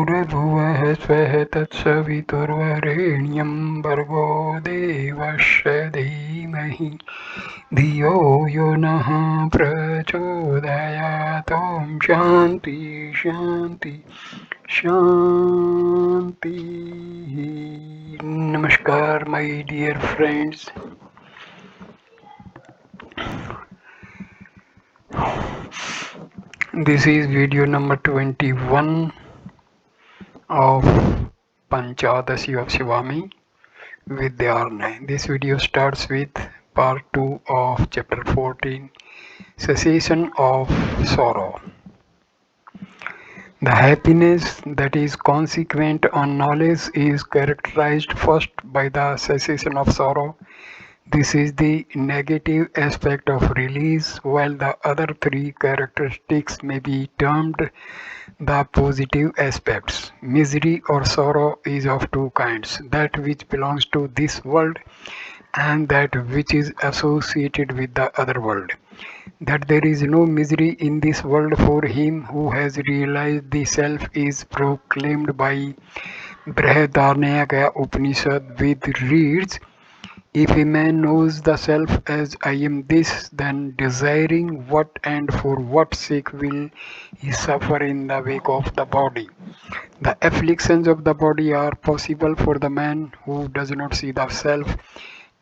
भूर्भुवः स्वः तत्सवितुर्वरेण्यं भर्गो देवस्य धीमहि धियो यो नः प्रचोदयात्। ॐ शान्ति शान्ति शान्ति. Namaskar, my dear friends. This is video number 21 of Panchadasi of Swami, Vidyarnaya. This video starts with part 2 of chapter 14, Cessation of Sorrow. The happiness that is consequent on knowledge is characterized first by the cessation of sorrow. This is the negative aspect of release, while the other three characteristics may be termed the positive aspects. Misery or sorrow is of two kinds, that which belongs to this world and that which is associated with the other world. That there is no misery in this world for him who has realized the self is proclaimed by Vidyarnaya Upanishad, which reads, if a man knows the self as I am this, then desiring what and for what sake will he suffer in the wake of the body? The afflictions of the body are possible for the man who does not see the self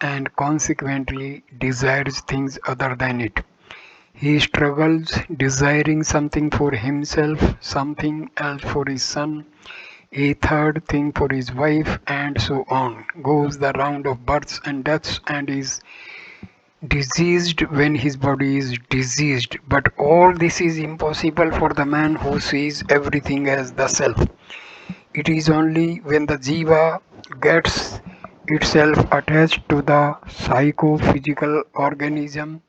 and consequently desires things other than it. He struggles desiring something for himself, something else for his son, a third thing for his wife, and so on. Goes the round of births and deaths and is diseased when his body is diseased. But all this is impossible for the man who sees everything as the self. It is only when the jiva gets itself attached to the psychophysical organism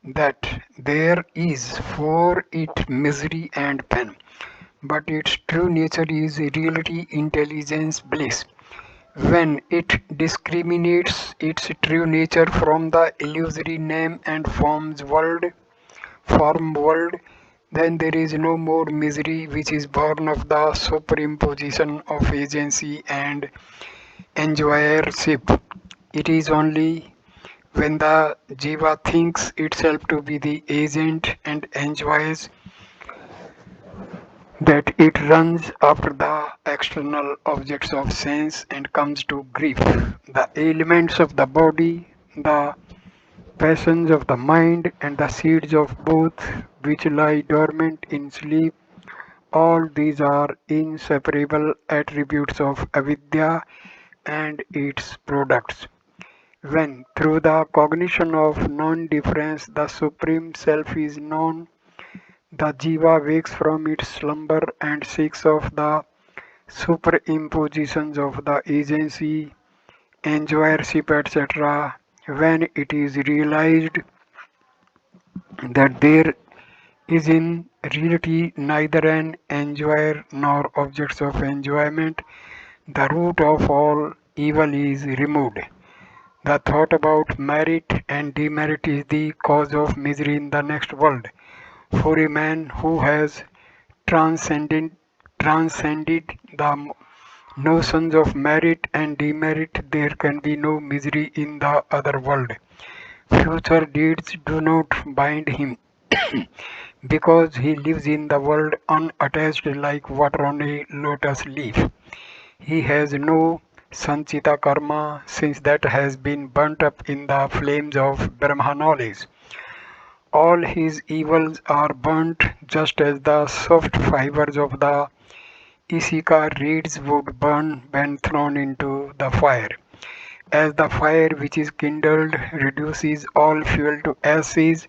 that there is for it misery and pain. But its true nature is reality, intelligence, bliss. When it discriminates its true nature from the illusory name and form world, then there is no more misery which is born of the superimposition of agency and enjoyership. It is only when the jiva thinks itself to be the agent and enjoys that it runs after the external objects of sense and comes to grief. The elements of the body, the passions of the mind, and the seeds of both, which lie dormant in sleep, all these are inseparable attributes of avidya and its products. When, through the cognition of non-difference, the Supreme Self is known, the jiva wakes from its slumber and seeks of the superimpositions of the agency, enjoyership, etc. When it is realized that there is in reality neither an enjoyer nor objects of enjoyment, the root of all evil is removed. The thought about merit and demerit is the cause of misery in the next world. For a man who has transcended the notions of merit and demerit, there can be no misery in the other world. Future deeds do not bind him because he lives in the world unattached like water on a lotus leaf. He has no sanchita karma since that has been burnt up in the flames of Brahma knowledge. All his evils are burnt just as the soft fibers of the Isika reeds would burn when thrown into the fire. As the fire which is kindled reduces all fuel to ashes,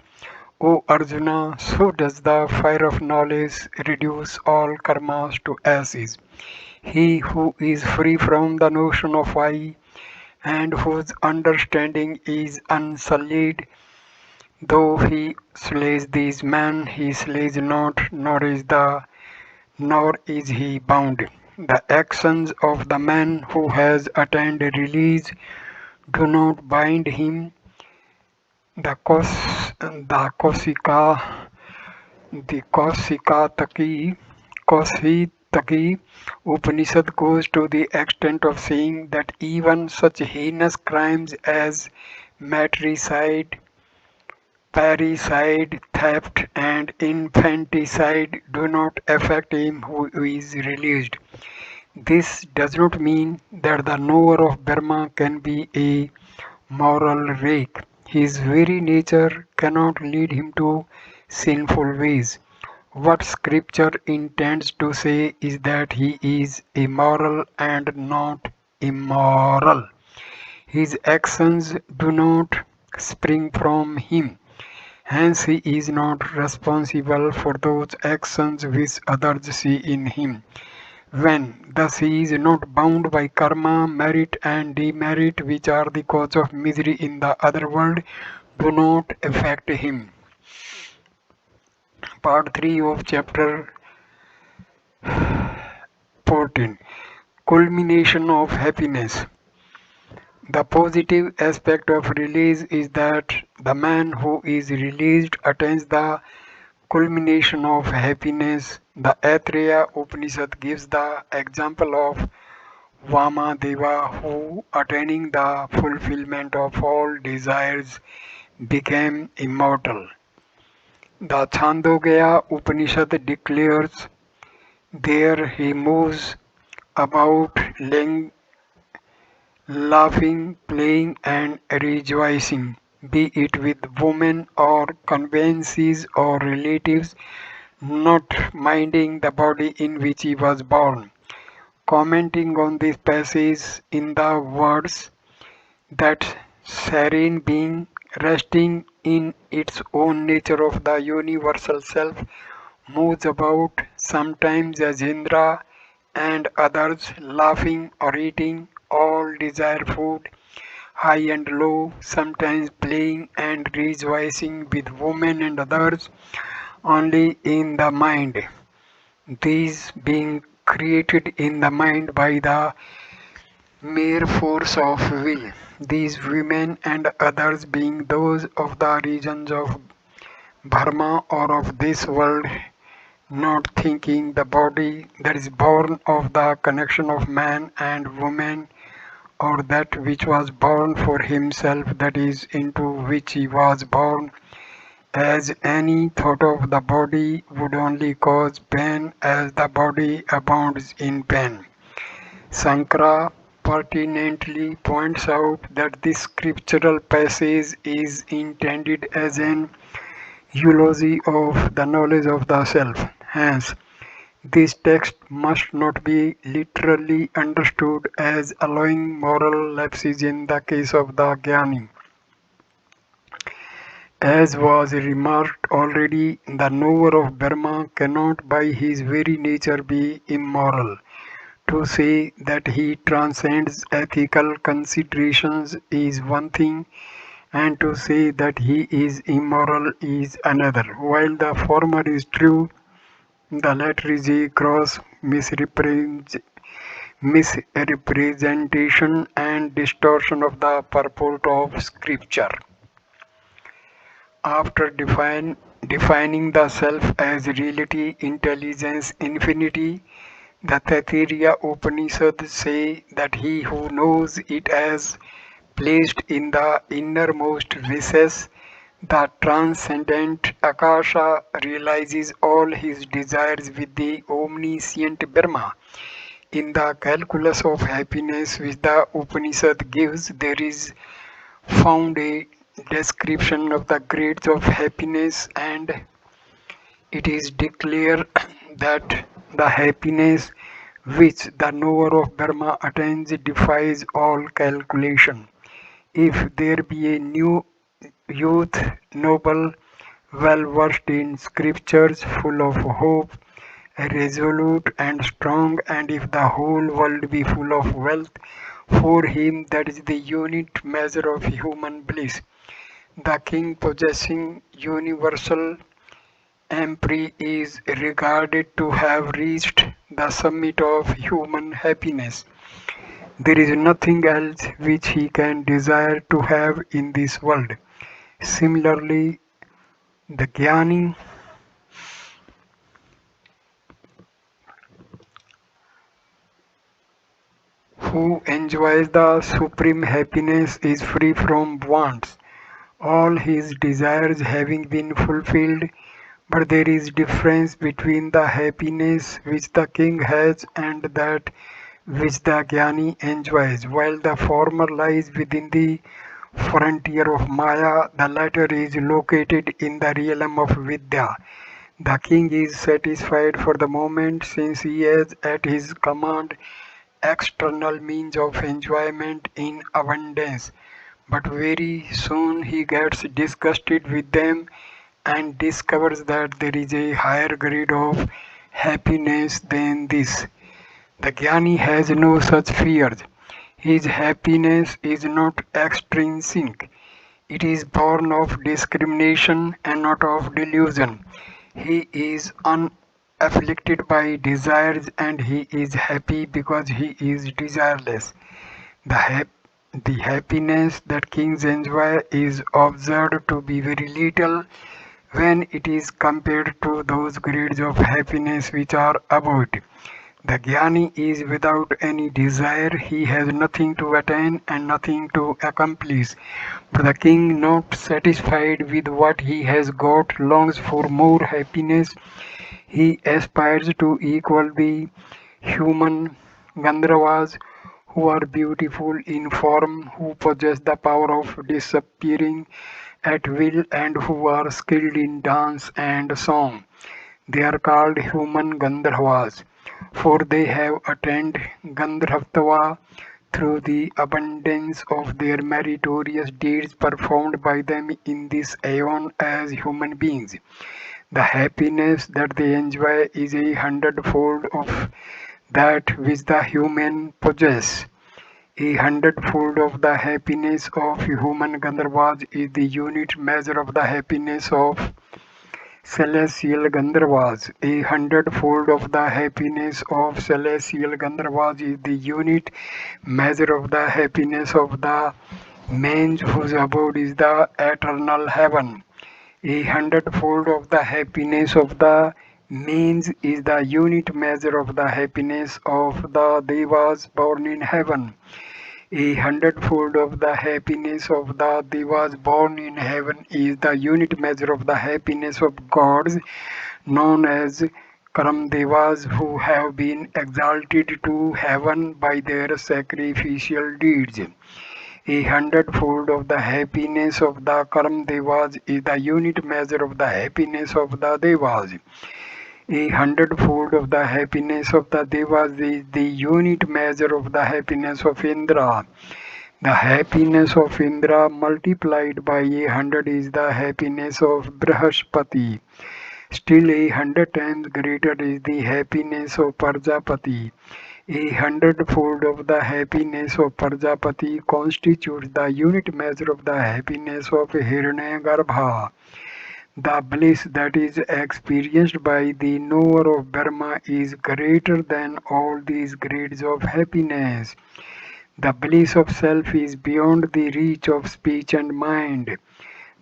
O Arjuna, so does the fire of knowledge reduce all karmas to ashes. He who is free from the notion of I and whose understanding is unsullied, though he slays these men, he slays not, nor is he bound. The actions of the man who has attained release do not bind him. The Kosikataki Taittiriya Upanishad goes to the extent of saying that even such heinous crimes as matricide, parricide, theft, and infanticide do not affect him who is released. This does not mean that the knower of Brahma can be a moral rake. His very nature cannot lead him to sinful ways. What scripture intends to say is that he is immoral and not immoral. His actions do not spring from him. Hence, he is not responsible for those actions which others see in him. When thus he is not bound by karma, merit and demerit, which are the cause of misery in the other world, do not affect him. Part 3 of chapter 14. Culmination of happiness. The positive aspect of release is that the man who is released attains the culmination of happiness. The Aitreya Upanishad gives the example of Vamadeva who, attaining the fulfillment of all desires, became immortal. The Chandogya Upanishad declares, there he moves about laughing, playing and rejoicing, be it with women or conveyances or relatives, not minding the body in which he was born. Commenting on this passage in the words that serene being, resting in its own nature of the universal self, moves about, sometimes as Indra and others, laughing or eating, all desire food, high and low, sometimes playing and rejoicing with women and others, only in the mind. These being created in the mind by the mere force of will. These women and others being those of the regions of Burma or of this world, not thinking the body that is born of the connection of man and woman, or that which was born for himself, that is, into which he was born, as any thought of the body would only cause pain, as the body abounds in pain. Sankara pertinently points out that this scriptural passage is intended as an eulogy of the knowledge of the self. Hence, this text must not be literally understood as allowing moral lapses in the case of the Jnani. As was remarked already, the knower of Brahma cannot by his very nature be immoral. To say that he transcends ethical considerations is one thing, and to say that he is immoral is another. While the former is true, the latter is a gross misrepresentation and distortion of the purport of Scripture. After defining the self as reality, intelligence, infinity, the Taittiriya Upanishads say that he who knows it as placed in the innermost recess, the transcendent Akasha, realizes all his desires with the omniscient Brahma. In the calculus of happiness which the Upanishad gives, there is found a description of the grades of happiness, and it is declared that the happiness which the knower of Brahma attains defies all calculation. If there be a new youth, noble, well versed in scriptures, full of hope, resolute and strong, and if the whole world be full of wealth, for him that is the unit measure of human bliss. The king possessing universal empire is regarded to have reached the summit of human happiness. There is nothing else which he can desire to have in this world. Similarly, the Jnani who enjoys the supreme happiness is free from wants, all his desires having been fulfilled. But there is difference between the happiness which the king has and that which the jnani enjoys. While the former lies within the frontier of Maya, the latter is located in the realm of Vidya. The king is satisfied for the moment since he has at his command external means of enjoyment in abundance, but very soon he gets disgusted with them and discovers that there is a higher grade of happiness than this. The Jnani has no such fears. His happiness is not extrinsic. It is born of discrimination and not of delusion. He is unafflicted by desires and he is happy because he is desireless. The, the happiness that kings enjoy is observed to be very little when it is compared to those grades of happiness which are above it. The Jnani is without any desire, he has nothing to attain and nothing to accomplish. But the king, not satisfied with what he has got, longs for more happiness. He aspires to equal the human Gandharvas who are beautiful in form, who possess the power of disappearing at will, and who are skilled in dance and song. They are called human Gandharvas, for they have attained Gandharvatva through the abundance of their meritorious deeds performed by them in this aeon as human beings. The happiness that they enjoy is a hundredfold of that which the human possess. A hundredfold of the happiness of human Gandharvas is the unit measure of the happiness of celestial Gandharvas. A hundredfold of the happiness of celestial Gandharvas is the unit measure of the happiness of the mains whose abode is the eternal heaven. A hundredfold of the happiness of the mains is the unit measure of the happiness of the devas born in heaven. A hundredfold of the happiness of the devas born in heaven is the unit measure of the happiness of gods known as Karamdevas who have been exalted to heaven by their sacrificial deeds. A hundredfold of the happiness of the Karamdevas is the unit measure of the happiness of the devas. A hundredfold of the happiness of the devas is the unit measure of the happiness of Indra. The happiness of Indra multiplied by 100 is the happiness of Brihaspati. Still 100 times greater is the happiness of Prajapati. A hundredfold of the happiness of Prajapati constitutes the unit measure of the happiness of Hiranyagarbha. The bliss that is experienced by the knower of Brahma is greater than all these grades of happiness. The bliss of self is beyond the reach of speech and mind.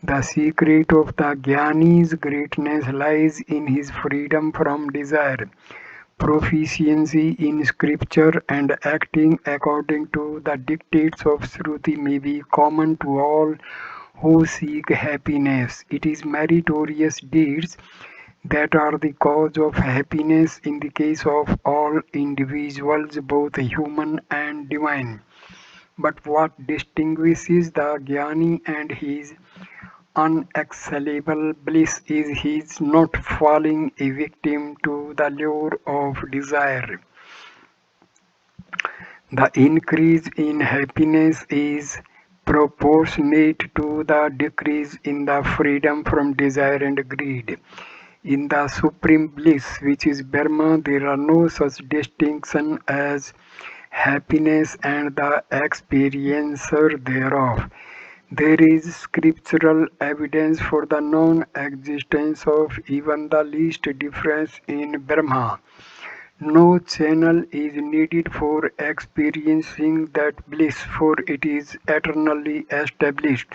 The secret of the Jnani's greatness lies in his freedom from desire. Proficiency in scripture and acting according to the dictates of Shruti may be common to all who seek happiness. It is meritorious deeds that are the cause of happiness in the case of all individuals, both human and divine. But what distinguishes the Jnani and his unexcellable bliss is his not falling a victim to the lure of desire. The increase in happiness is proportionate to the decrease in the freedom from desire and greed. In the supreme bliss, which is Brahma, there are no such distinction as happiness and the experiencer thereof. There is scriptural evidence for the non-existence of even the least difference in Brahma. No channel is needed for experiencing that bliss, for it is eternally established,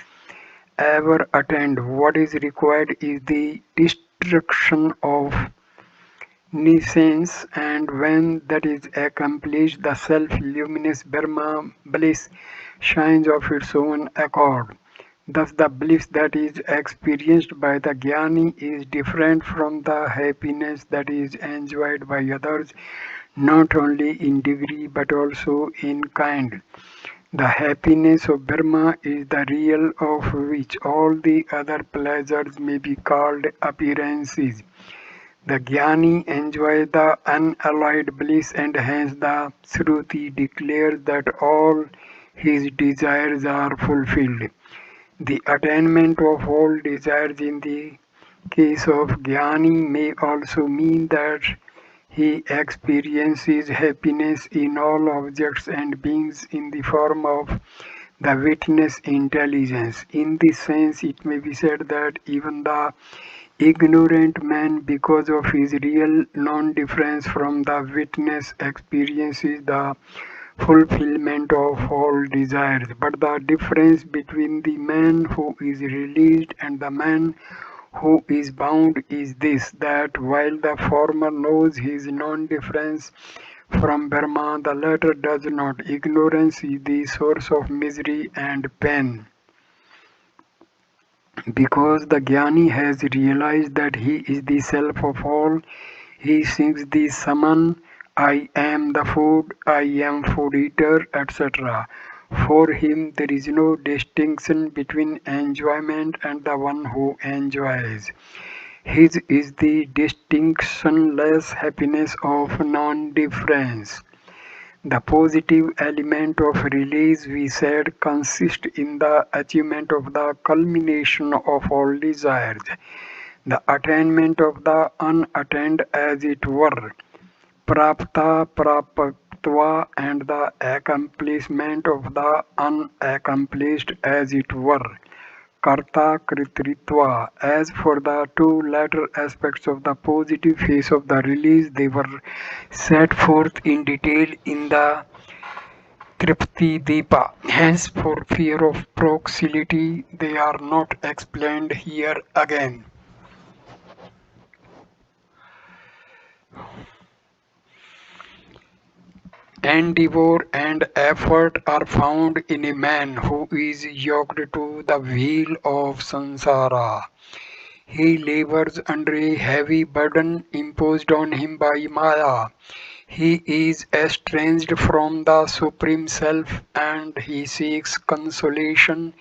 ever attained. What is required is the destruction of nescience, and when that is accomplished, the self-luminous Brahma bliss shines of its own accord. Thus, the bliss that is experienced by the jnani is different from the happiness that is enjoyed by others, not only in degree but also in kind. The happiness of Brahma is the real of which all the other pleasures may be called appearances. The jnani enjoys the unalloyed bliss, and hence the Shruti declares that all his desires are fulfilled. The attainment of all desires in the case of jnani may also mean that he experiences happiness in all objects and beings in the form of the witness intelligence. In this sense, it may be said that even the ignorant man, because of his real non-difference from the witness, experiences the fulfillment of all desires. But the difference between the man who is released and the man who is bound is this, that while the former knows his non-difference from Brahma, the latter does not. Ignorance is the source of misery and pain. Because the jnani has realized that he is the self of all, he sings the summon, I am the food, I am food eater, etc. For him, there is no distinction between enjoyment and the one who enjoys. His is the distinctionless happiness of non-difference. The positive element of release, we said, consists in the achievement of the culmination of all desires, the attainment of the unattained as it were, prapta prapatva, and the accomplishment of the unaccomplished as it were, karta kritritva. As for the two latter aspects of the positive phase of the release, they were set forth in detail in the Tripti Deepa. Hence, for fear of proximity, they are not explained here again. Endeavor and effort are found in a man who is yoked to the wheel of samsara. He labors under a heavy burden imposed on him by Maya. He is estranged from the Supreme Self, and he seeks consolation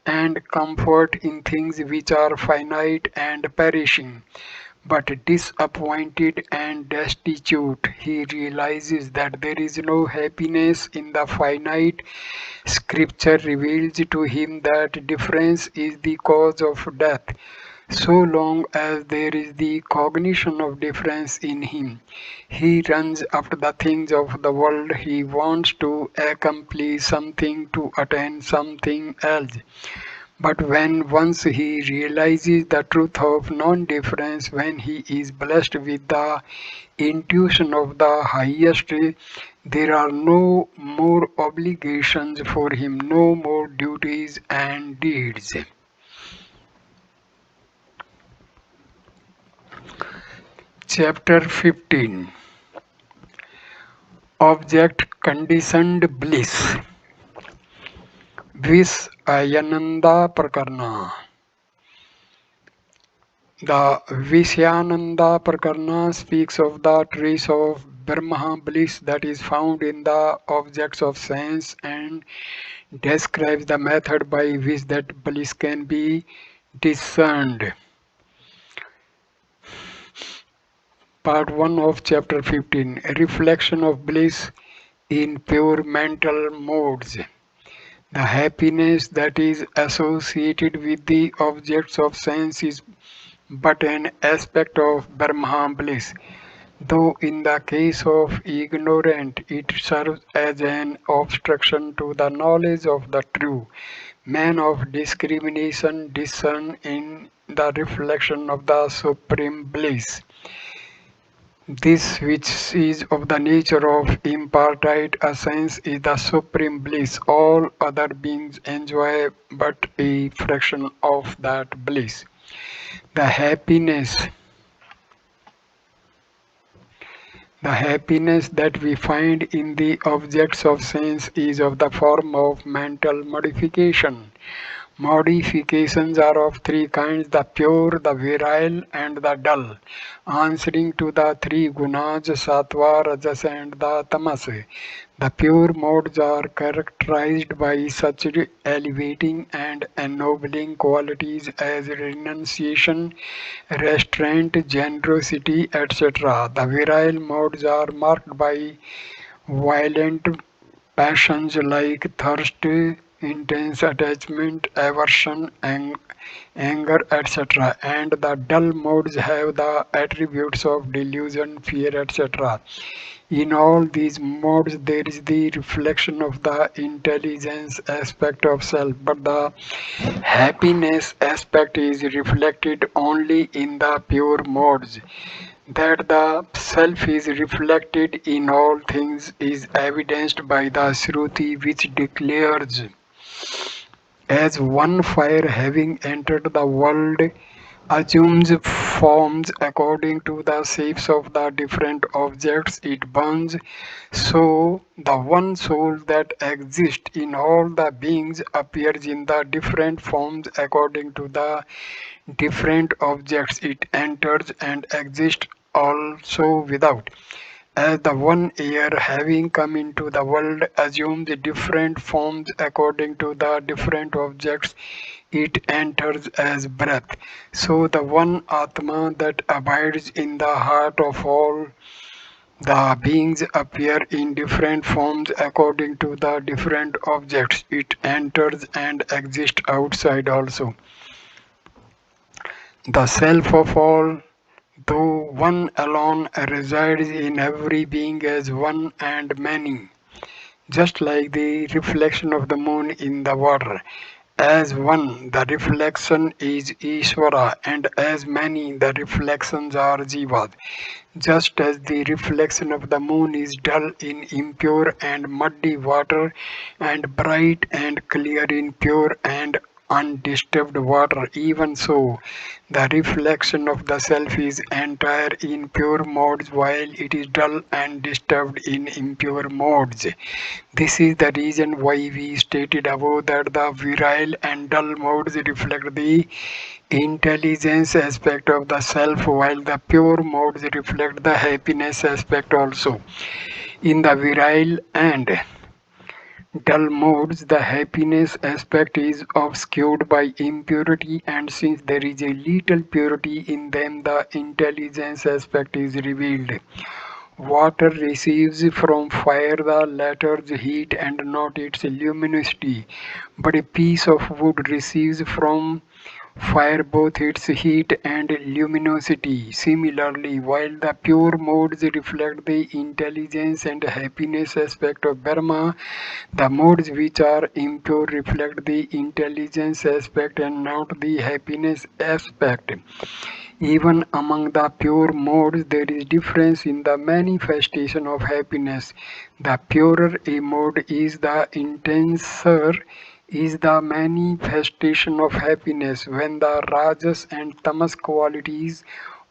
and comfort in things which are finite and perishing. But disappointed and destitute, he realizes that there is no happiness in the finite. Scripture reveals to him that difference is the cause of death. So long as there is the cognition of difference in him, he runs after the things of the world. He wants to accomplish something, to attain something else. But when once he realizes the truth of non-difference, when he is blessed with the intuition of the highest, there are no more obligations for him, no more duties and deeds. Chapter 15. Object Conditioned Bliss. Vishayananda Prakarna. The Vishayananda Prakarna speaks of the trace of Brahma bliss that is found in the objects of sense and describes the method by which that bliss can be discerned. Part 1 of Chapter 15. Reflection of Bliss in Pure Mental Modes. The happiness that is associated with the objects of sense is but an aspect of Brahma bliss, though in the case of ignorant it serves as an obstruction to the knowledge of the true. Man of discrimination discern in the reflection of the supreme bliss. This which is of the nature of impartite essence is the supreme bliss. All other beings enjoy but a fraction of that bliss. The happiness The happiness that we find in the objects of sense is of the form of mental modification. Modifications are of three kinds: the pure, the virile, and the dull, answering to the three gunas sattva, rajas, and the tamas. The pure modes are characterized by such elevating and ennobling qualities as renunciation, restraint, generosity, etc. The virile modes are marked by violent passions like thirst, intense attachment, aversion, anger, etc. And the dull modes have the attributes of delusion, fear, etc. In all these modes, there is the reflection of the intelligence aspect of self, but the happiness aspect is reflected only in the pure modes. That the self is reflected in all things is evidenced by the Shruti, which declares, as one fire having entered the world assumes forms according to the shapes of the different objects it burns, so the one soul that exists in all the beings appears in the different forms according to the different objects it enters and exists also without. As the one air having come into the world assumes different forms according to the different objects it enters as breath, so the one Atma that abides in the heart of all the beings appear in different forms according to the different objects it enters and exists outside also. The self of all, though one alone, resides in every being as one and many, just like the reflection of the moon in the water. As one, the reflection is Ishvara, and as many, the reflections are Jivas. Just as the reflection of the moon is dull in impure and muddy water, and bright and clear in pure and undisturbed water, even so, the reflection of the self is entire in pure modes, while it is dull and disturbed in impure modes. This is the reason why we stated above that the virile and dull modes reflect the intelligence aspect of the self, while the pure modes reflect the happiness aspect also. In the virile and dull modes, the happiness aspect is obscured by impurity, and since there is a little purity in them, the intelligence aspect is revealed. Water receives from fire the latter's heat and not its luminosity, but a piece of wood receives from fire both its heat and luminosity. Similarly, while the pure modes reflect the intelligence and happiness aspect of Brahma, the modes which are impure reflect the intelligence aspect and not the happiness aspect. Even among the pure modes, there is difference in the manifestation of happiness. The purer a mode is, the intenser is the manifestation of happiness. When the rajas and tamas qualities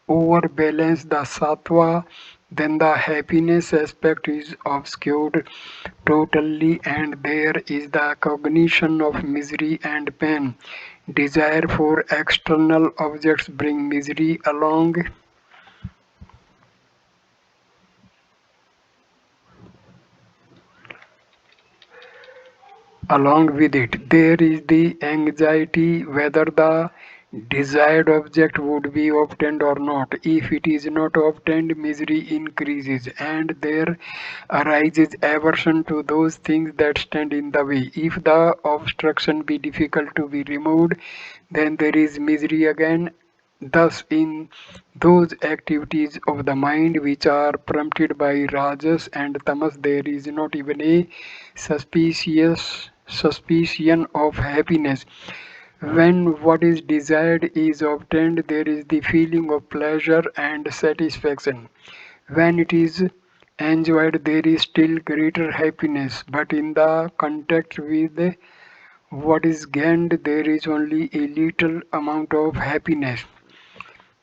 overbalance the sattva, then the happiness aspect is obscured totally, and there is the cognition of misery and pain. Desire for external objects bring misery along with it. There is the anxiety whether the desired object would be obtained or not. If it is not obtained, misery increases, and there arises aversion to those things that stand in the way. If the obstruction be difficult to be removed, then there is misery again. Thus, in those activities of the mind which are prompted by rajas and tamas, there is not even a suspicion of happiness. When what is desired is obtained, there is the feeling of pleasure and satisfaction. When it is enjoyed, there is still greater happiness, but in the contact with what is gained, there is only a little amount of happiness.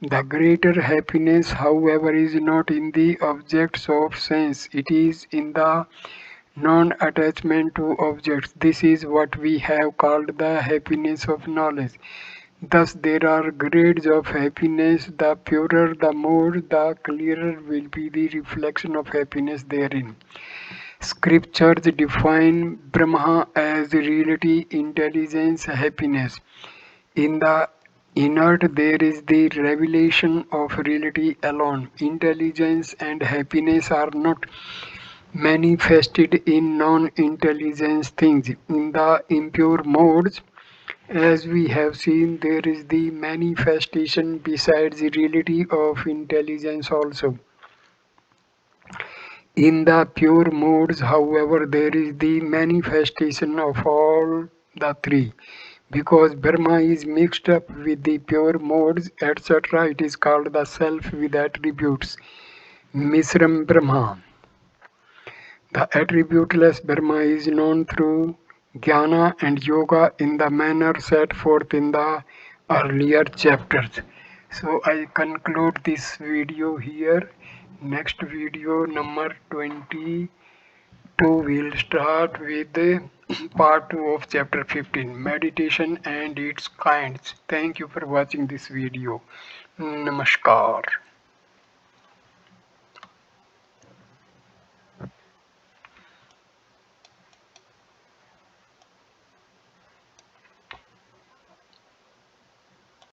The greater happiness, however, is not in the objects of sense, it is in the non-attachment to objects. This is what we have called the happiness of knowledge. Thus, there are grades of happiness. The purer the mode, the clearer will be the reflection of happiness therein. Scriptures define Brahma as reality, intelligence, happiness. In the inert, there is the revelation of reality alone. Intelligence and happiness are not manifested in non-intelligence things. In the impure modes, as we have seen, there is the manifestation besides the reality of intelligence also. In the pure modes, however, there is the manifestation of all the three. Because Brahma is mixed up with the pure modes, etc., it is called the self with attributes. Misram Brahma. The attributeless Brahma is known through jnana and yoga in the manner set forth in the earlier chapters. So I conclude this video here. Next video number 22 will start with the part 2 of chapter 15, meditation and its kinds. Thank you for watching this video. Namaskar.